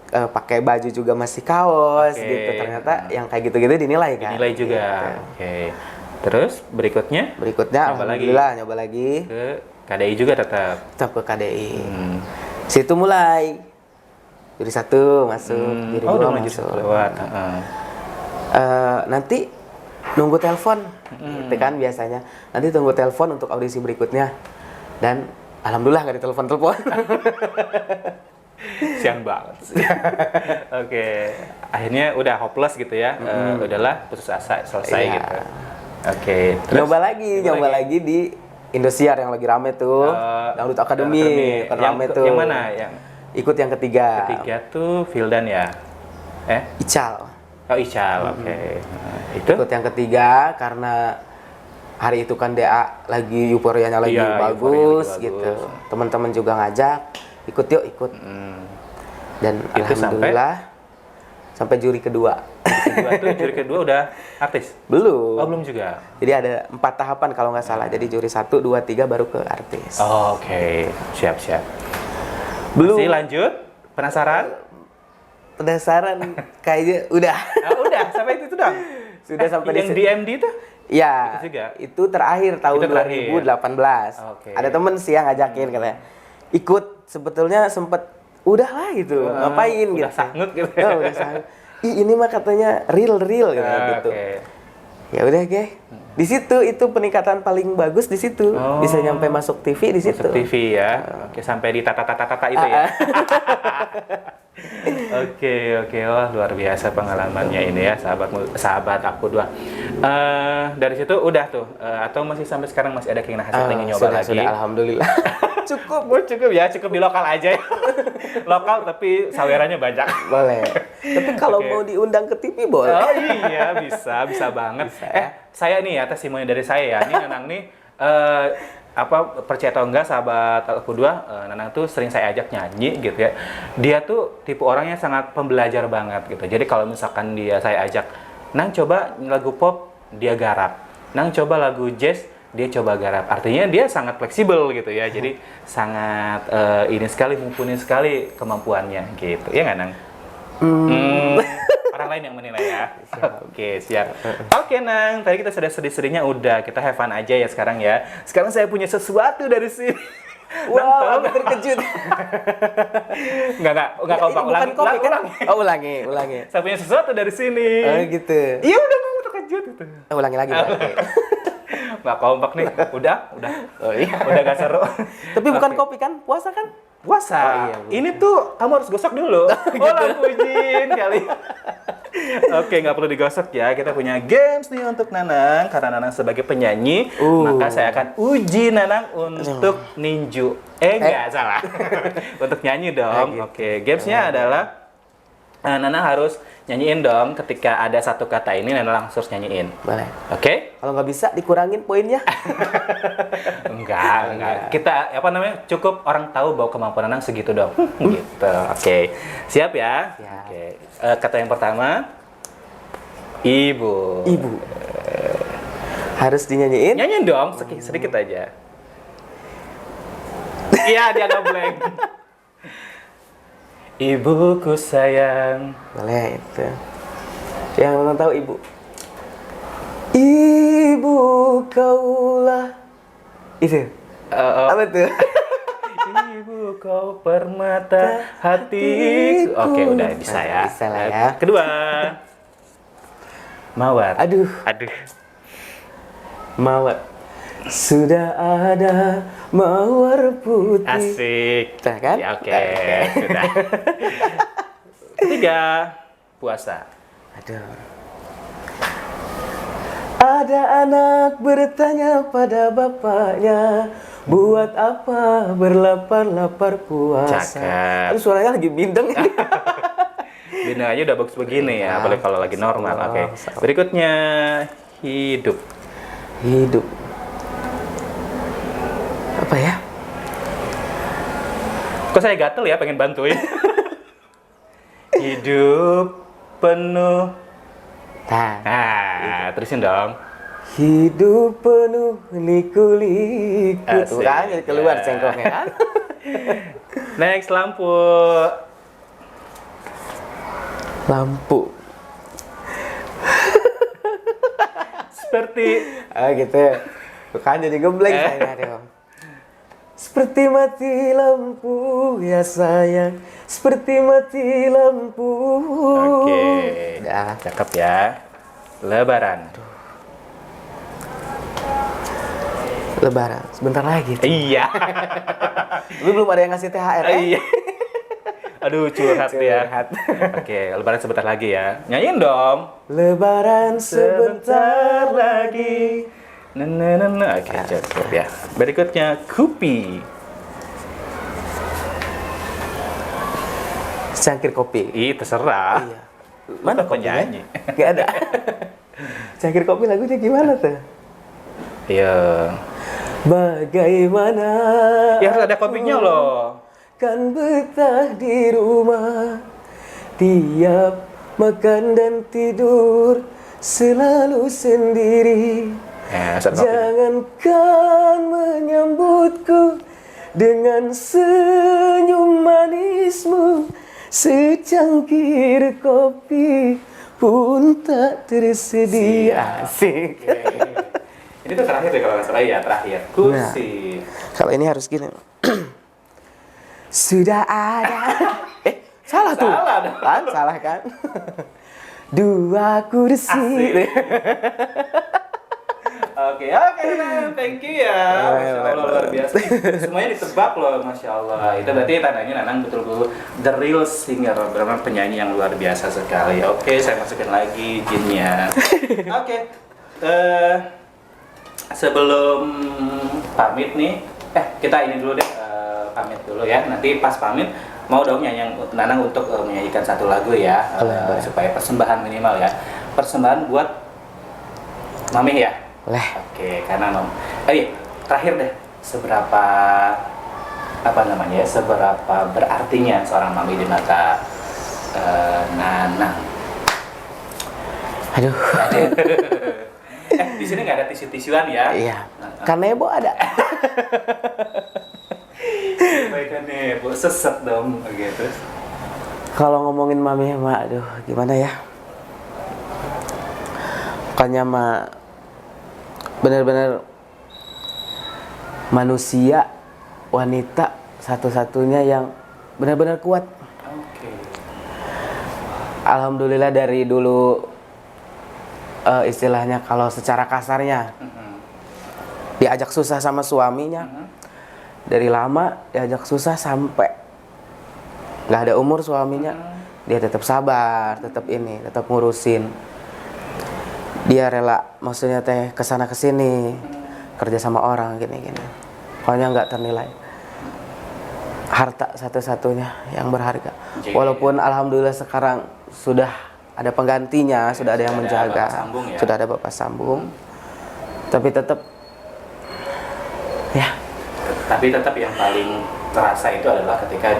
Pakai baju juga masih kaos Oke. gitu. Ternyata yang kayak gitu-gitu dinilai kan. Dinilai juga. Gitu. Oke. Terus berikutnya Berikutnya Nyoba lagi. alhamdulillah nyoba lagi. ke KDI juga tetap. Tetap ke KDI. Situ mulai. Juri 1 masuk, juri 2 udah lanjut masuk. lewat. Nanti nunggu telepon, gitu kan biasanya. Nanti tunggu telepon untuk audisi berikutnya. Dan alhamdulillah nggak ditelepon-telepon. Siang banget. Oke. Akhirnya udah hopeless gitu ya. Udahlah putus asa selesai Iya. gitu. Oke. Terus Nyoba lagi di Indosiar yang lagi rame tuh. Dangdut Academy. Kan rame tuh. Yang mana? Yang Ikut yang ketiga. ketiga tuh Vildan ya? Ical. Oh, Ical. Oke. Nah, itu? Ikut yang ketiga karena hari itu kan DA lagi euforianya lagi Iya, bagus, euforianya lagi gitu. bagus. Teman-teman juga ngajak, ikut yuk ikut. Dan Itu alhamdulillah sampai juri kedua. Juri kedua udah artis? Belum. Oh, belum juga. Jadi ada 4 tahapan kalau nggak salah. Jadi juri 1, 2, 3 baru ke artis. Oh, oke. Siap. Belum. Masih lanjut? Penasaran? Penasaran kayaknya udah. Udah, sampai itu dong. Sudah sampai di yang DMD itu? Ya, Itu juga? itu terakhir tahun Itu terakhir. 2018. Oke. Ada temen sih yang ngajakin katanya. Ikut, sebetulnya sempet udah lah gitu, ngapain udah gitu. sanggup gitu. Udah sanggup. Ini mah katanya real gitu. Oke. Ya udah, di situ itu peningkatan paling bagus di situ. Bisa nyampe masuk TV di situ. Masuk TV ya. Oke, sampai di tata itu ya. Oke. Wah, luar biasa pengalamannya ini ya, sahabat aku 2. Dari situ udah tuh atau masih sampai sekarang masih ada keinginan hasrat ingin nyoba lagi? Sudah, alhamdulillah. Cukup ya, cukup di lokal aja ya. Lokal tapi sawerannya banyak. Boleh. Tapi kalau mau diundang ke TV boleh. Oh iya, bisa banget. Saya nih ya, testimoni dari saya ya. Nih Nanang nih percaya atau enggak sahabat aku 2, Nanang tuh sering saya ajak nyanyi gitu ya. Dia tuh tipe orangnya sangat pembelajar banget gitu. Jadi kalau misalkan saya ajak, Nang coba lagu pop, dia garap. Nang coba lagu jazz, dia coba garap. Artinya dia sangat fleksibel gitu ya. Jadi sangat mumpuni sekali kemampuannya gitu. Ya nggak Nang? Orang lain yang menilai ya. Oke, siap. Oke, Nang. Tadi kita sudah sedih-sedihnya udah. Kita have fun aja ya sekarang ya. Sekarang saya punya sesuatu dari sini. Wow, aku terkejut. Enggak kompak. Ini bukan kopi kan? Oh, ulangi. Saya punya sesuatu dari sini. Oh, gitu. Iya udah kamu terkejut gitu. Ulangi lagi berarti. Nggak kompak nih. Udah. Oh iya. Udah gak seru. Tapi bukan kopi kan? Puasa kan? Puasa. Oh, iya, Bu. Ini tuh kamu harus gosok dulu. Oh, lampu jin kali. Oke, nggak perlu digosok ya. Kita punya games nih untuk Nanang. Karena Nanang sebagai penyanyi, maka saya akan uji Nanang untuk ninju. Nggak salah. Untuk nyanyi dong. Gitu. Oke, gamesnya adalah Nanang harus nyanyiin dong. Ketika ada satu kata ini, Nanang langsung nyanyiin. Boleh. Oke? Kalau nggak bisa dikurangin poinnya. Enggak. Kita cukup orang tahu bahwa kemampuan Nanang segitu dong. Gitu. Oke. Siap ya? Siap. Oke. Kata yang pertama, ibu. Harus dinyanyiin. Nyanyiin dong, sedikit aja. Iya, dia ngeblank. Ibuku sayang. Boleh itu. Yang belum tahu ibu. Ibu kaulah. Itu. Apa tuh? Ibu kau permata hatiku. Oke, udah bisa ya. Bisa lah ya. Kedua. Mawar. Aduh. Mawar. Sudah ada mawar putih. Asik. Nah, kan? Ya, oke. Sudah. Ketiga. Puasa. Aduh. Ada anak bertanya pada bapaknya, buat apa berlapar-lapar puasa? Cakep. Aduh, suaranya lagi bindeng. Bina aja udah bagus begini ya, boleh kalau lagi normal. Oke. Sama. Berikutnya hidup. Hidup. Apa ya? Kok saya gatel ya pengen bantuin? Hidup penuh. Nah, terusin dong. Hidup penuh liku-liku. Tuh Asik. kan jadi keluar Ya. cengkoknya kan? Next, lampu. Lampu. Seperti Ah gitu. Tuh kan jadi geblek saya. Aduh. Seperti mati lampu ya sayang, seperti mati lampu. Oke. Udah. Cakep ya. Lebaran. Lebaran, sebentar lagi. Iya. Tapi belum ada yang ngasih THR ya? Iya. Aduh, curhat ya. Curhat. Oke, lebaran sebentar lagi ya. Nyanyiin dong. Lebaran sebentar lagi. Nah. Oke, cukup ya. Berikutnya, kopi. Cangkir kopi. Ih, terserah. Iya. Mana Mana kopinya? penyanyi? Gak ada. Cangkir kopi lagunya gimana tuh? Iya. Bagaimana? Ya harus ada kopinya loh. Kan betah di rumah, tiap makan dan tidur selalu sendiri. Set kopi. Jangankan menyambutku dengan senyum manismu, secangkir kopi pun tak tersedia. Asik. Ini tuh terakhir deh kalau nggak salah ya, terakhir. Kursi. Kalau ini harus gini. Sudah ada. Salah tuh. Salah dong. Kan? Salah kan? Dua kursi. Oke, nah, thank you ya. Masya Allah, luar biasa. Semuanya ditebak loh, Masya Allah. Itu berarti tandanya Nanang betul-betul the real singer, benar-benar penyanyi yang luar biasa sekali. Oke, saya masukin lagi jinnya. Oke, sebelum pamit nih, kita ini dulu deh, pamit dulu ya. Nanti pas pamit, mau dong nyanyi Nanang untuk menyanyikan satu lagu ya, supaya persembahan minimal ya. Persembahan buat Mami ya. Boleh. Oke, karena terakhir deh, seberapa seberapa berartinya seorang Mami di mata Nanang? Aduh. Di sini nggak ada tisu-tisuan ya? Iya. Kanebo ada. Baikkan nih, Bu, sesek dong, gitu. Kalau ngomongin Mami sama, aduh, gimana ya? Pokoknya mah benar-benar manusia wanita satu-satunya yang benar-benar kuat. Oke. Alhamdulillah dari dulu istilahnya kalau secara kasarnya diajak susah sama suaminya. Dari lama diajak susah sampai nggak ada umur suaminya, dia tetap sabar, tetap ngurusin. Dia rela, maksudnya teh kesana kesini, kerja sama orang gini-gini. Pokoknya nggak ternilai. Harta satu-satunya yang berharga. Walaupun alhamdulillah sekarang sudah ada penggantinya, sudah ada yang menjaga, sudah ada bapak sambung. Tapi tetap, ya. Tapi tetap yang paling terasa itu adalah ketika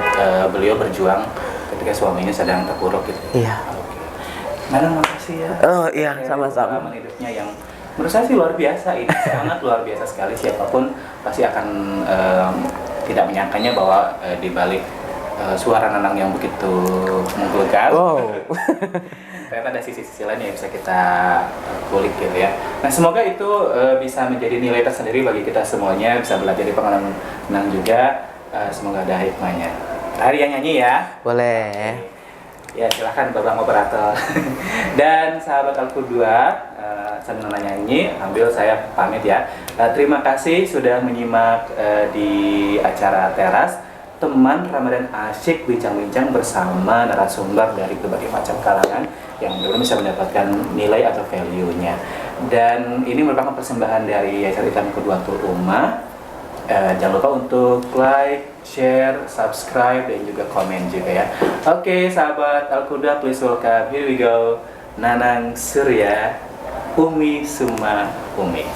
beliau berjuang ketika suaminya sedang terpuruk gitu. Iya. Nanang, makasih ya. Oh iya, sama-sama. Pengalaman hidupnya yang menurut saya sih luar biasa, ini sangat luar biasa sekali. Siapapun pasti akan tidak menyangkanya bahwa di balik suara Nanang yang begitu menggelegar, ternyata ada sisi-sisi lain yang bisa kita kulik gitu ya. Nah, semoga itu bisa menjadi nilai tersendiri bagi kita semuanya, bisa belajar dari pengalaman Nanang juga. Semoga ada hikmahnya. Hari yang nyanyi ya. Boleh. Ya, silahkan Babang Operator. Dan sahabat Alku 2, sambil nyanyi, ambil saya pamit ya. Terima kasih sudah menyimak di acara Teras, teman Ramadan asyik bincang-bincang bersama narasumber dari berbagai macam kalangan yang benar-benar bisa mendapatkan nilai atau value-nya. Dan ini merupakan persembahan dari Yayasan Islam Qudwatul Ummah. Jangan lupa untuk like, share, subscribe, dan juga komen juga ya. Oke, sahabat Al-Quda, please welcome. Here we go. Nanang Surya, Umi Suma Umi.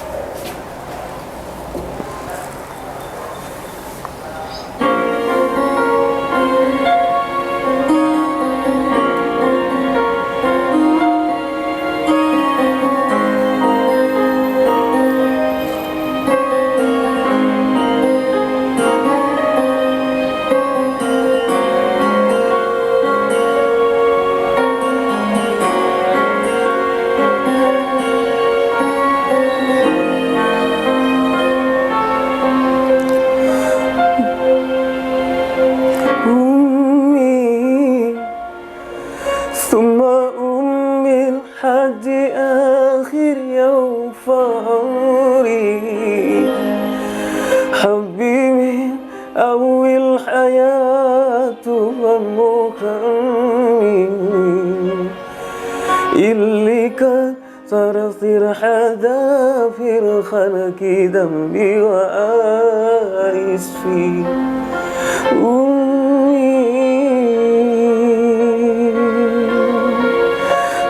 صرصر حذافر خلق ذنبي وآيس فيه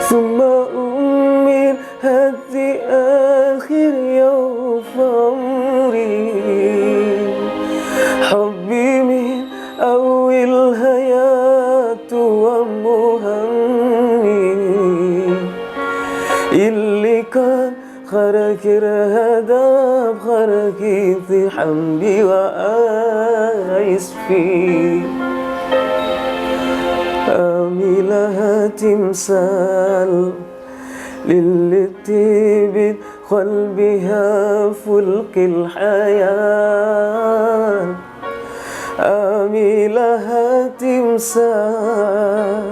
ثم أمي هد آخر يوم عمري حبي من أول الحياة ومهمي اللي كان خرج هذا بخرج في حمدي وآيس فيه لها تمثال للتي بقلبها فلك الحياة لها تمثال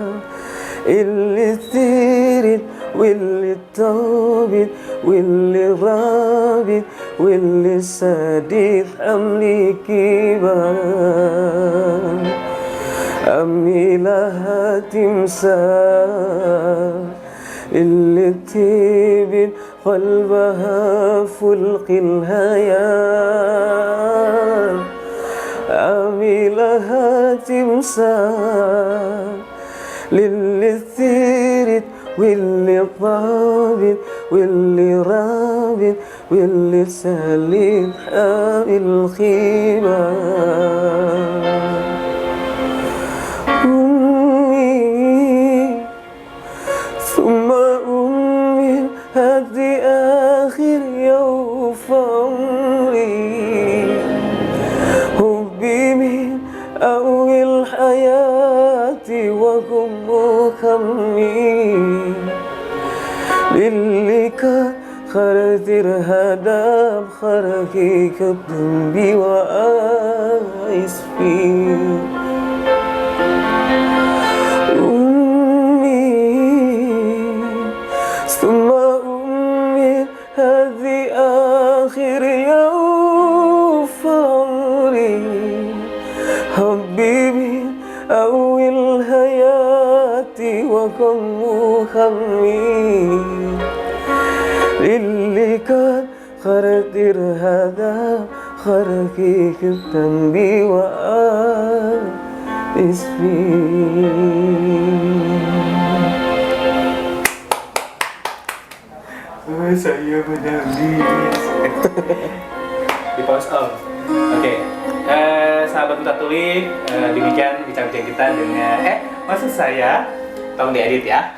اللي ثيرت واللي توبت واللي رابت واللي سادت حملي كبار أمي لها تمثال اللي تبت قلبها فلق الهيام أمي لها تمثال للي ثيرت واللي طابت واللي رابت واللي سالت حامل الخيبة ثم أمي هذه آخر يوم عمري حبي من أول حياتي وهم همي للي كان خرتر هدام خركي كبن بوائس فيه أمي ثم أمي هذه آخر يوم فعمري حبيبي أول الحياة وكم همي اللي كان خرتر هذا خركي كبتن بوائس Saya menangis. Di pause on. Oke. Sahabat Mutatuli, demikian bincang-bincang kita dengan maksud saya tolong diedit ya.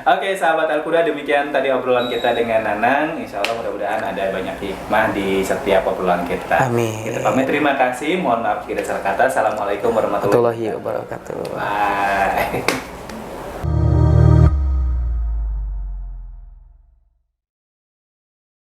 Oke, sahabat Al-Quda, demikian tadi obrolan kita dengan Nanang. Insya Allah mudah-mudahan ada banyak hikmah di setiap obrolan kita. Amin. Kita pamit, terima kasih. Mohon maaf jika ada salah kata. Assalamualaikum warahmatullahi warahmatullahi wabarakatuh. Bye.